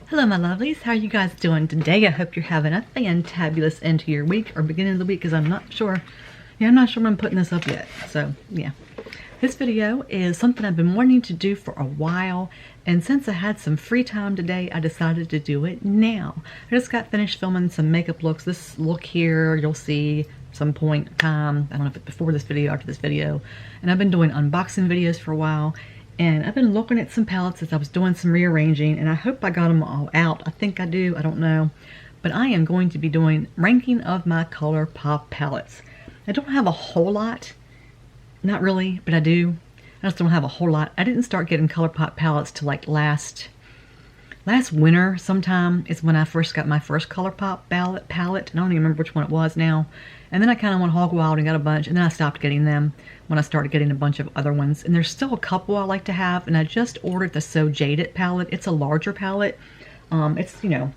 Hello my lovelies, how are you guys doing today? I hope you're having a fantabulous end to your week or beginning of the week, because I'm not sure when I'm putting this up yet. So yeah, this video is something I've been wanting to do for a while, and since I had some free time today, I decided to do it now. I just got finished filming some makeup looks. This look here you'll see some point in time. I don't know if it's before this video or after this video. And I've been doing unboxing videos for a while. And I've been looking at some palettes as I was doing some rearranging, and I hope I got them all out. I think I do, I don't know. But I am going to be doing ranking of my ColourPop palettes. I don't have a whole lot, not really, but I do. I just don't have a whole lot. I didn't start getting ColourPop palettes till like last winter sometime is when I first got my first ColourPop palette. I don't even remember which one it was now. And then I kind of went hog wild and got a bunch, and then I stopped getting them when I started getting a bunch of other ones. And there's still a couple I like to have, and I just ordered the So Jaded palette. It's a larger palette. It's, you know,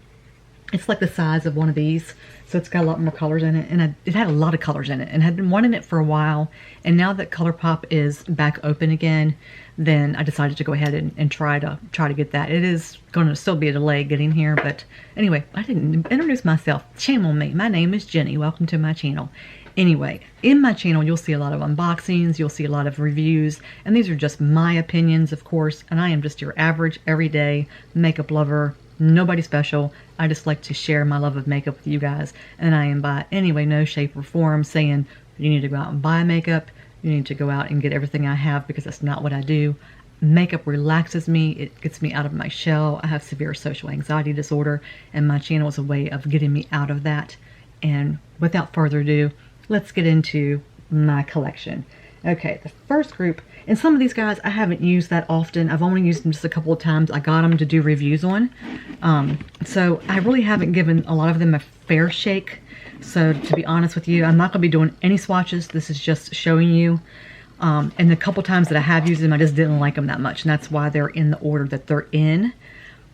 it's like the size of one of these, so it's got a lot more colors in it, and it had a lot of colors in it, and had been wanting it for a while. And now that ColourPop is back open again, then I decided to go ahead and try to get that. It is going to still be a delay getting here, but anyway, I didn't introduce myself. Shame on me. My name is Jenny. Welcome to my channel. Anyway, in my channel you'll see a lot of unboxings, you'll see a lot of reviews, and these are just my opinions, of course, and I am just your average everyday makeup lover. Nobody special. I just like to share my love of makeup with you guys, and I am by any way, no shape or form saying you need to go out and buy makeup, you need to go out and get everything I have, because that's not what I do. Makeup relaxes me, it gets me out of my shell. I have severe social anxiety disorder, and my channel is a way of getting me out of that. And without further ado, let's get into my collection. Okay, the first group, and some of these guys I haven't used that often. I've only used them just a couple of times. I got them to do reviews on. So I really haven't given a lot of them a fair shake. So to be honest with you, I'm not going to be doing any swatches. This is just showing you. And the couple times that I have used them, I just didn't like them that much. And that's why they're in the order that they're in.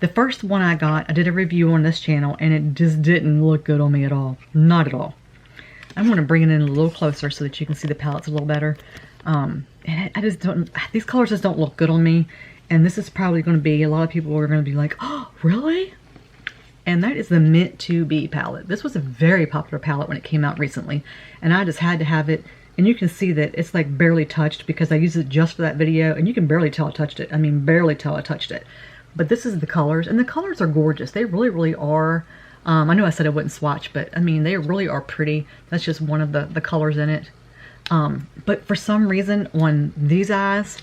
The first one I got, I did a review on this channel, and it just didn't look good on me at all. Not at all. I'm going to bring it in a little closer so that you can see the palettes a little better. And I just don't, these colors just don't look good on me. And this is probably going to be, a lot of people are going to be like, oh, really? And that is the Meant to Be palette. This was a very popular palette when it came out recently. And I just had to have it. And you can see that it's like barely touched because I used it just for that video. And you can barely tell I touched it. I mean, barely tell I touched it. But this is the colors. And the colors are gorgeous. They really, really are. I know I said I wouldn't swatch, but I mean, they really are pretty. That's just one of the colors in it. But for some reason on these eyes,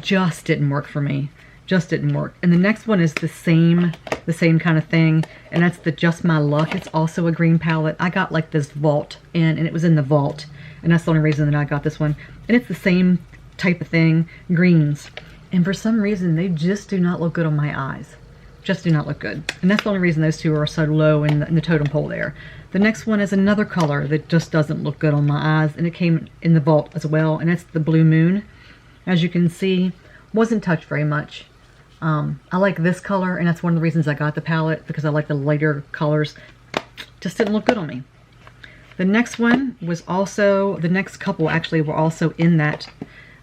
just didn't work for me. Just didn't work. And the next one is the same kind of thing, and that's the Just My Luck. It's also a green palette. I got like this Vault and it was in the Vault, and that's the only reason that I got this one. And it's the same type of thing, greens. And for some reason, they just do not look good on my eyes. Just do not look good. And that's the only reason those two are so low in the totem pole there. The next one is another color that just doesn't look good on my eyes, and it came in the Vault as well, and that's the Blue Moon. As you can see, wasn't touched very much. I like this color, and that's one of the reasons I got the palette, because I like the lighter colors. Just didn't look good on me. The next one was also, the next couple actually were also in that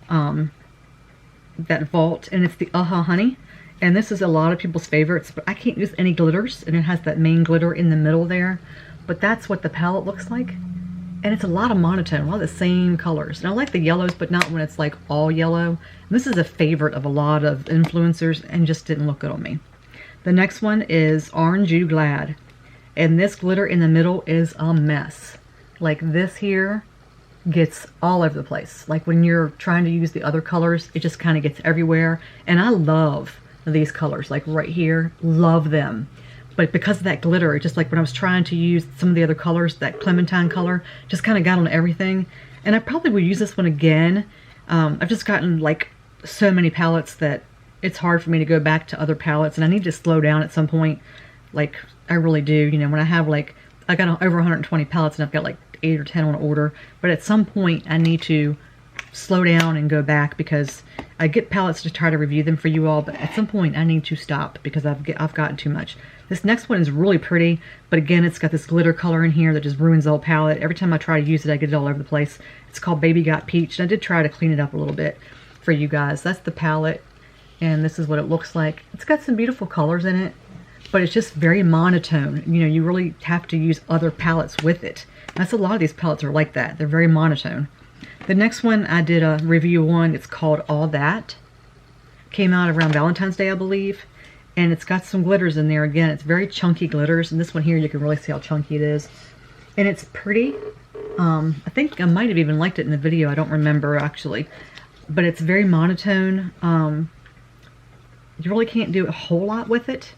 that Vault, and it's the Honey. And this is a lot of people's favorites, but I can't use any glitters, and it has that main glitter in the middle there. But that's what the palette looks like. And it's a lot of monotone, a lot of the same colors. And I like the yellows, but not when it's like all yellow. And this is a favorite of a lot of influencers and just didn't look good on me. The next one is Orange You Glad. And this glitter in the middle is a mess. Like this here gets all over the place. Like when you're trying to use the other colors, it just kind of gets everywhere. And I love these colors, like right here, love them. But because of that glitter, just like when I was trying to use some of the other colors, that Clementine color just kind of got on everything. And I probably would use this one again. I've just gotten like so many palettes that it's hard for me to go back to other palettes, and I need to slow down at some point. Like I really do. You know, when I have like, I got over 120 palettes and I've got like 8 or 10 on order, but at some point I need to slow down and go back, because I get palettes to try to review them for you all, but at some point I need to stop because I've gotten too much. This next one is really pretty, but again, it's got this glitter color in here that just ruins the whole palette. Every time I try to use it, I get it all over the place. It's called Baby Got Peach, and I did try to clean it up a little bit for you guys. That's the palette, and this is what it looks like. It's got some beautiful colors in it, but it's just very monotone. You know, you really have to use other palettes with it. That's a lot of these palettes are like that. They're very monotone. The next one I did a review on, it's called All That. Came out around Valentine's Day, I believe. And it's got some glitters in there. Again, it's very chunky glitters. And this one here, you can really see how chunky it is. And it's pretty. I think I might have even liked it in the video. I don't remember, actually. But it's very monotone. You really can't do a whole lot with it.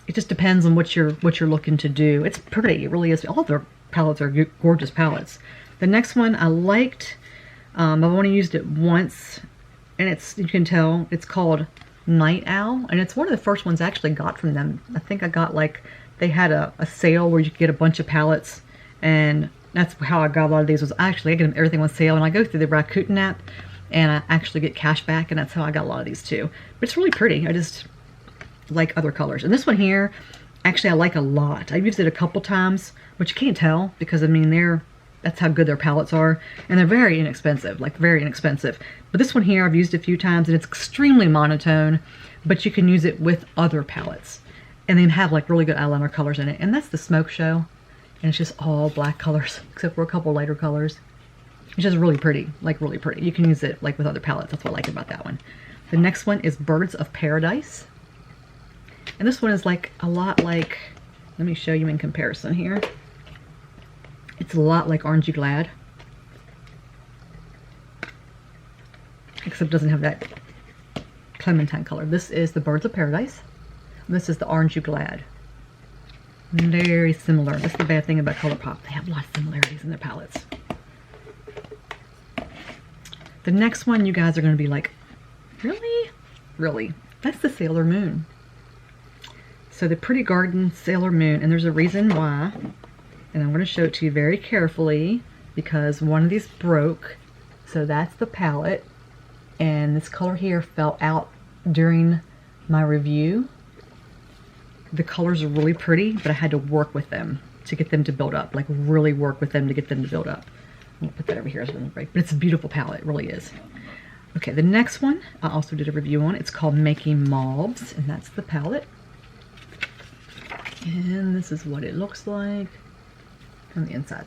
It just depends on what you're looking to do. It's pretty. It really is. All their palettes are gorgeous palettes. The next one I liked. I've only used it once. And you can tell, it's called Night Owl, and it's one of the first ones I actually got from them. I think I got, like, they had a sale where you could get a bunch of palettes, and that's how I got a lot of these. Was actually I get them everything on sale, and I go through the Rakuten app and I actually get cash back, and that's how I got a lot of these too. But it's really pretty. I just like other colors. And this one here, actually I like a lot. I've used it a couple times, but you can't tell because I mean that's how good their palettes are, and they're very inexpensive, like very inexpensive. But this one here I've used a few times, and it's extremely monotone, but you can use it with other palettes and then have like really good eyeliner colors in it. And that's the Smoke Show, and it's just all black colors except for a couple lighter colors. It's just really pretty, like really pretty. You can use it like with other palettes. That's what I like about that one. The next one is Birds of Paradise, and this one is like a lot like, let me show you in comparison here. It's a lot like Orangey Glad, except it doesn't have that clementine color. This is the Birds of Paradise. This is the Orangey Glad. Very similar. That's the bad thing about ColourPop. They have a lot of similarities in their palettes. The next one, you guys are going to be like, really? Really? That's the Sailor Moon. So the Pretty Garden Sailor Moon, and there's a reason why. And I'm going to show it to you very carefully because one of these broke. So that's the palette. And this color here fell out during my review. The colors are really pretty, but I had to work with them to get them to build up. Like really work with them to get them to build up. I'll put that over here as a break. But it's a beautiful palette. It really is. Okay, the next one I also did a review on. It's called Making Mauves. And that's the palette. And this is what it looks like on the inside.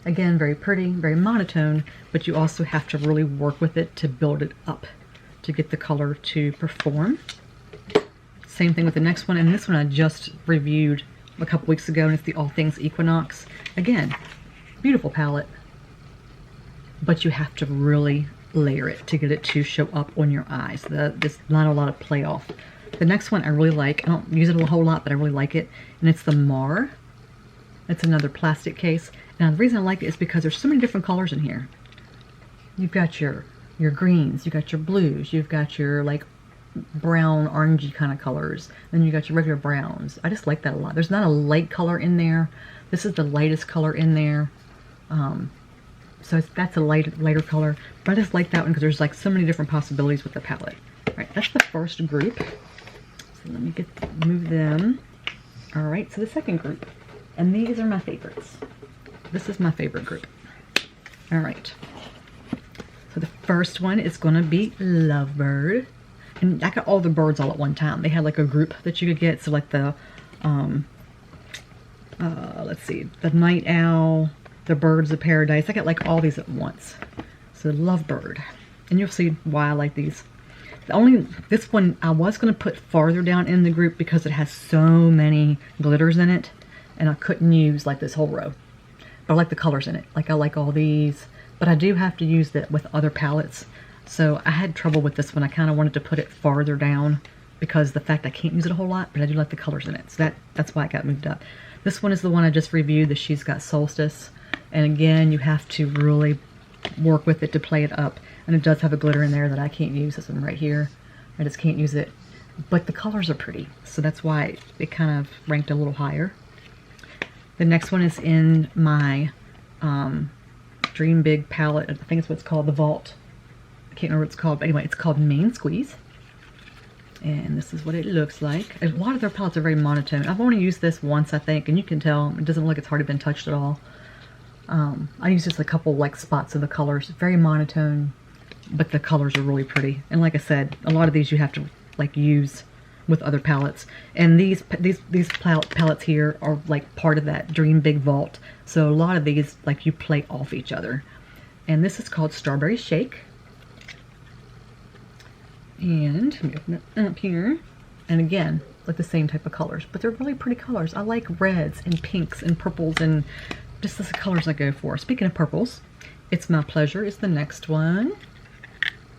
Again, very pretty, very monotone, but you also have to really work with it to build it up to get the color to perform. Same thing with the next one, and this one I just reviewed a couple weeks ago, and it's the All Things Equinox. Again, beautiful palette, but you have to really layer it to get it to show up on your eyes. There's not a lot of play off. The next one I really like. I don't use it a whole lot, but I really like it, and it's the Mar. It's another plastic case. Now the reason I like it is because there's so many different colors in here. You've got your greens, you've got your blues, you've got your like brown, orangey kind of colors, then you got your regular browns. I just like that a lot. There's not a light color in there. This is the lightest color in there. So that's a lighter color. But I just like that one because there's like so many different possibilities with the palette. All right, that's the first group. So let me move them. All right, so the second group. And these are my favorites. This is my favorite group. All right. So the first one is going to be Lovebird. And I got all the birds all at one time. They had like a group that you could get. So like the, let's see, the Night Owl, the Birds of Paradise. I got like all these at once. So Lovebird. And you'll see why I like these. This one I was going to put farther down in the group because it has so many glitters in it. And I couldn't use like this whole row. But I like the colors in it. Like I like all these. But I do have to use that with other palettes. So I had trouble with this one. I kind of wanted to put it farther down because the fact I can't use it a whole lot, but I do like the colors in it. So that's why it got moved up. This one is the one I just reviewed, the She's Got Solstice. And again, you have to really work with it to play it up. And it does have a glitter in there that I can't use. This one right here. I just can't use it. But the colors are pretty. So that's why it kind of ranked a little higher. The next one is in my Dream Big palette. I think it's what it's called, the Vault. I can't remember what it's called, but anyway, it's called Main Squeeze. And this is what it looks like. A lot of their palettes are very monotone. I've only used this once, I think, and you can tell it doesn't look like it's hardly been touched at all. I used just a couple like spots of the colors. Very monotone, but the colors are really pretty. And like I said, a lot of these you have to like use with other palettes. And these palettes here are like part of that Dream Big vault. So a lot of these, like, you play off each other. And this is called Strawberry Shake. And let me open it up here. And again, like the same type of colors, but they're really pretty colors. I like reds and pinks and purples and just the colors I go for. Speaking of purples, It's My Pleasure is the next one.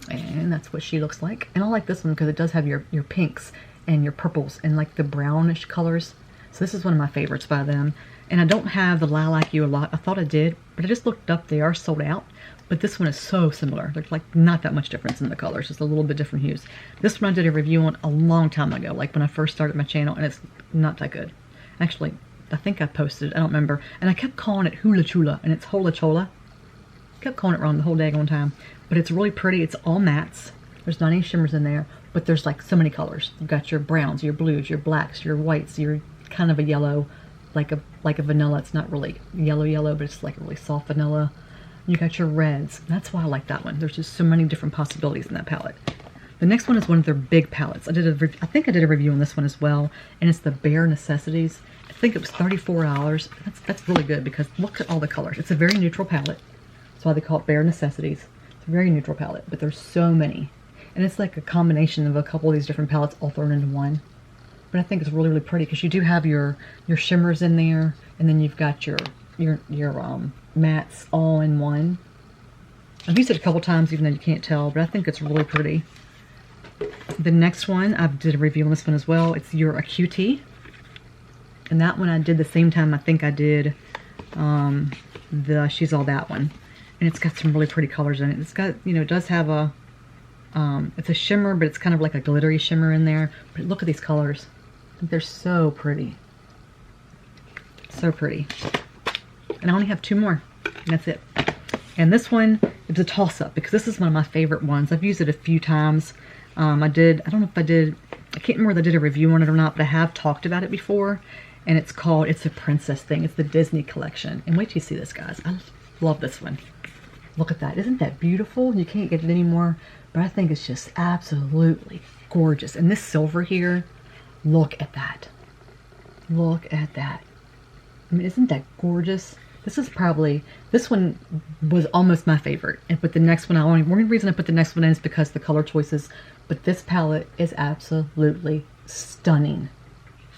And that's what she looks like. And I like this one because it does have your pinks and your purples and like the brownish colors. So this is one of my favorites by them. And I don't have the Lilac You a lot. I thought I did, but I just looked up. They are sold out. But this one is so similar. There's like not that much difference in the colors. Just a little bit different hues. This one I did a review on a long time ago, like when I first started my channel, and it's not that good. Actually, I think I posted, I don't remember. And I kept calling it Hula Chula, and it's Hola Chola. Kept calling it wrong the whole daggone time. But it's really pretty. It's all mattes. There's not any shimmers in there, but there's like so many colors. You've got your browns, your blues, your blacks, your whites, your kind of a yellow, like a vanilla. It's not really yellow, but it's like a really soft vanilla. You got your reds. That's why I like that one. There's just so many different possibilities in that palette. The next one is one of their big palettes. I think I did a review on this one as well, and it's the Bare Necessities. I think it was $34. That's really good because look at all the colors. It's a very neutral palette. That's why they call it Bare Necessities. It's a very neutral palette, but there's so many. And it's like a combination of a couple of these different palettes all thrown into one. But I think it's really, really pretty because you do have your shimmers in there, and then you've got your mattes all in one. I've used it a couple times even though you can't tell, but I think it's really pretty. The next one, I did a review on this one as well. It's Your Acuity. And that one I did the same time I think I did the She's All That one. And it's got some really pretty colors in it. It's got, you know, it does have a, it's a shimmer, but it's kind of like a glittery shimmer in there. But look at these colors. They're so pretty. So pretty. And I only have 2 more. And that's it. And this one is a toss-up because this is one of my favorite ones. I've used it a few times. I don't know if I did, I can't remember if I did a review on it or not, but I have talked about it before. And it's called, it's a princess thing. It's the Disney collection. And wait till you see this, guys. I love this one. Look at that. Isn't that beautiful? You can't get it anymore. But I think it's just absolutely gorgeous. And this silver here, look at that. Look at that. I mean, isn't that gorgeous? This is probably, this one was almost my favorite. But the next one, one reason I put the next one in is because the color choices. But this palette is absolutely stunning.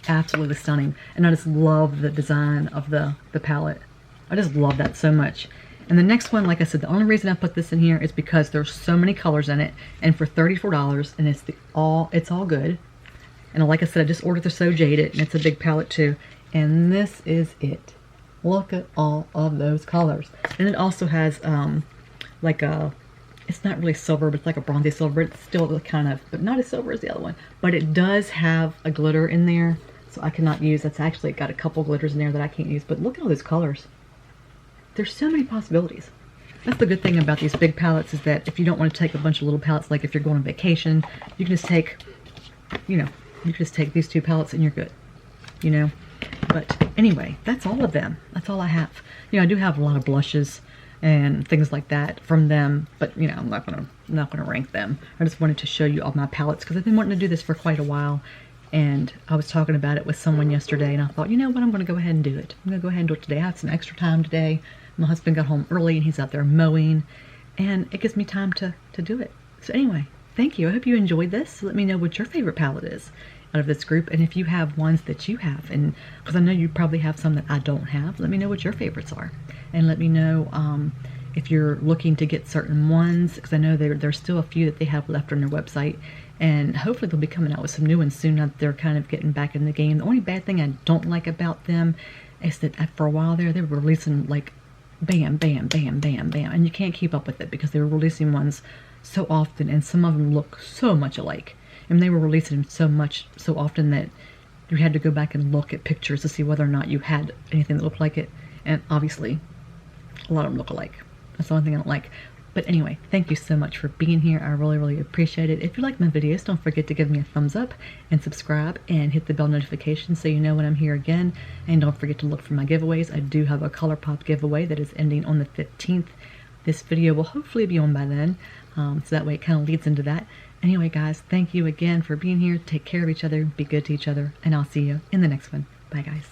Absolutely stunning. And I just love the design of the palette. I just love that so much. And the next one, like I said, the only reason I put this in here is because there's so many colors in it. And for $34, and it's all good. And like I said, I just ordered the So Jaded, and it's a big palette too. And this is it. Look at all of those colors. And it also has like a, it's not really silver, but it's like a bronzy silver. It's still kind of, but not as silver as the other one. But it does have a glitter in there. So I cannot use, that's actually got a couple glitters in there that I can't use. But look at all those colors. There's so many possibilities. That's the good thing about these big palettes is that if you don't want to take a bunch of little palettes, like if you're going on vacation, you can just take, you know, you can just take these 2 palettes and you're good, you know. But anyway, that's all of them. That's all I have. You know, I do have a lot of blushes and things like that from them, but you know, I'm not gonna rank them. I just wanted to show you all my palettes because I've been wanting to do this for quite a while. And I was talking about it with someone yesterday, and I thought, you know what, I'm going to go ahead and do it. I'm going to go ahead and do it today. I have some extra time today. My husband got home early, and he's out there mowing, and it gives me time to do it. So anyway, thank you. I hope you enjoyed this. Let me know what your favorite palette is out of this group, and if you have ones that you have, and because I know you probably have some that I don't have, let me know what your favorites are. And let me know if you're looking to get certain ones, because I know there's still a few that they have left on their website. And hopefully they'll be coming out with some new ones soon. Now that they're kind of getting back in the game. The only bad thing I don't like about them is that for a while there, they were releasing like bam, bam, bam, bam, bam. And you can't keep up with it because they were releasing ones so often. And some of them look so much alike. And they were releasing them so often that you had to go back and look at pictures to see whether or not you had anything that looked like it. And obviously, a lot of them look alike. That's the only thing I don't like. But anyway, thank you so much for being here. I really, really appreciate it. If you like my videos, don't forget to give me a thumbs up and subscribe and hit the bell notification so you know when I'm here again. And don't forget to look for my giveaways. I do have a ColourPop giveaway that is ending on the 15th. This video will hopefully be on by then. So that way it kind of leads into that. Anyway, guys, thank you again for being here. Take care of each other. Be good to each other. And I'll see you in the next one. Bye, guys.